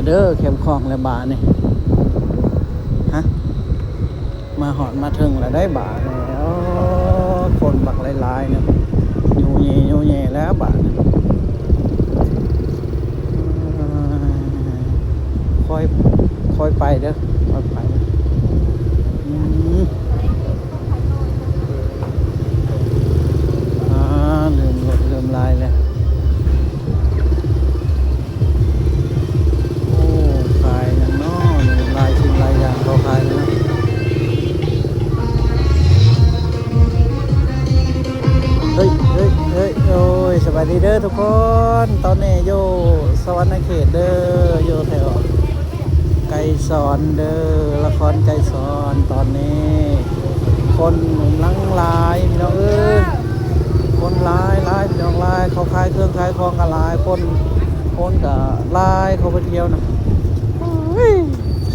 เด้อเข้มข้องและบานี่ฮะมาหอดมาถึงแล้วได้บาแล้วคนบักหลายๆเนี่ยอยู่แย่แล้วบาดค่อยไปเด้อค่อยไปอืมลืมรถลืมลายเลยโอ้ขายอย่างน้อลืมลายชิ้นลายอย่างเขาขายเลยนะเฮ้ยโอ้ยสวัสดีเด้อทุกคนตอนนี้อยู่สวรรณเขตเด้ออยู่แถวไกรสอนเด้อละครไกรสอนตอนนี้คนหนุ่มลังลายพี่น้องเอ้ยคนหลายพี่น้องหลายเขาขายเครื่องขายของกันหลายคนกับหลายเขาไปเที่ยวนะ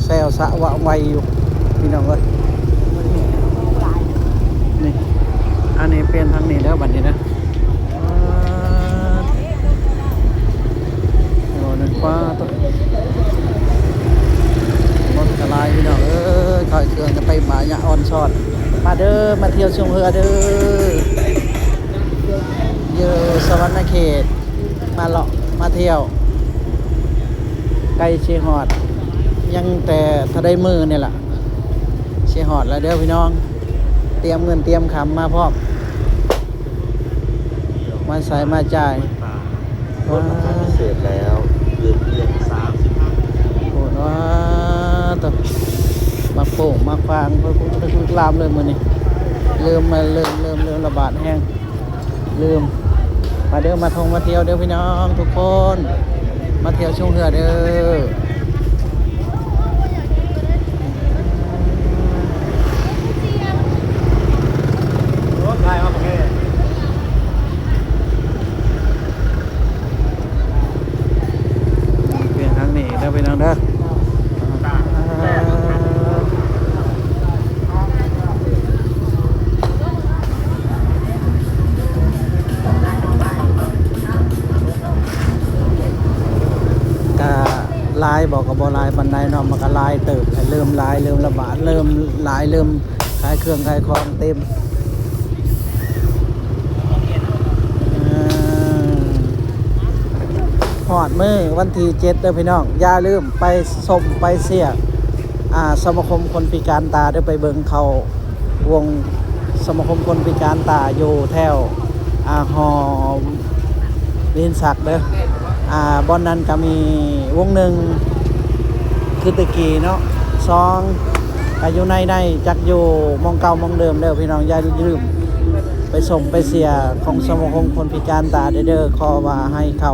แซวสะวะไวอยู่พี่น้องเอ้ยนี่อันนี้เป็นทางนี้แล้วบัดนี้นะโอ้นั่นฟ้าตัวรถกระลายพี่น้องขายเครื่องจะไปหมายะออนชอดมาเด้อมาเที่ยวชุมเฮือเด้ออยู่สวรรณเขตมาเลาะมาเที่ยวใกล้เชียงหอดยังแต่ถ้าได้มือเนี่ยแหละเชียงหอดแล้วเด้อพี่น้องเตรียมเงินเตรียมคำมาพร้อมมาใส่มาจ่ายลดราคาพิเศษแล้วเหลือเพียง35โหว่าตัวมาโป่งมาฟางเพื่อพูดลามเลยมือนี่เริ่มระบาดแห้งลืมมาเด้อมาท่องมาเที่ยวเด้อพี่น้องทุกคนมาเที่ยวชุ่มเหือเด้อรถไฟมาประเทศเปลี่ยนทางนี้เด้อพี่น้องเด้อกะลายบอกกับบอลายบันไดเนาะมันก็ลายเติบเริ่มลายเริ่มระบาดเริ่มลายเริ่มขายเครื่องขายของเต็มหอดมือวันที่7เด้อพี่น้องอย่าลืมไปชมไปเสียสมาคมคนพิการตาได้ไปเบิ่งเขาวงสมาคมคนพิการตาอยู่แถวหอวินศักดิ์เด้อบอนนั้นก็มีวงหนึ่งคือตะกี้เนาะซองอยู่ในจักอยู่มองเก่ามองเดิมเด้อพี่น้องอย่าลืมไปส่งไปเสียของสมาคมคนพิการตาเด้อขอว่าให้เขา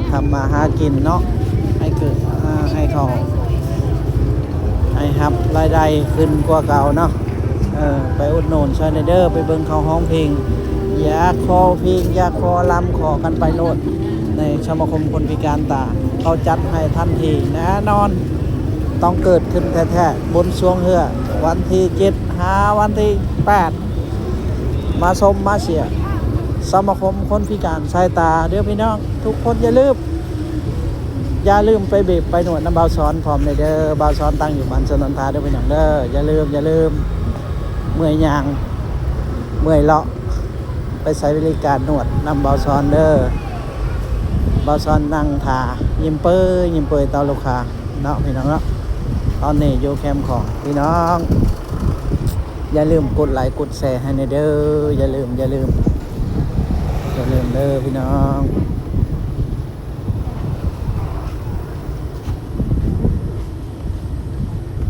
ทำมาหากินเนาะให้เกิดให้เขาให้รับรายได้ขึ้นกว่าเก่าเนาะไปอุดหนุนชาเดอร์ไปเบิ่งเขาห้องเพลงอยากคอเพลงอยากคอลำขอกันไปโลดในสมาคมคนพิการตาเขาจัดให้ทันทีแน่นอนต้องเกิดขึ้นแท้ๆบนช่วงเฮือวันที่7หาวันที่8มาชมมาเสียสมาคมคนพิการสายตาเดี๋ยวพี่น้องทุกคนอย่าลืมไปเบบไปหนวดน้ำเบาซ้อนพร้อมเลยเด้อเบาซ้อนตั้งอยู่บ้านสนนทาเด้อพี่น้องเด้ออย่าลืมเมื่อยยางเมื่อยเลาะไปใช้บริการนวดน้ำเบาซ้อนเด้อเบาซ้อนนั่งทายิ้มเปยต่อลูกค้าเนาะพี่น้องเนาะตอนนี้อยู่แคมป์ของพี่น้องอย่าลืมกดไลค์กดแชร์ให้เด้ออย่าลืมเด้อพี่น้อง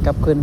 กลับขึ้น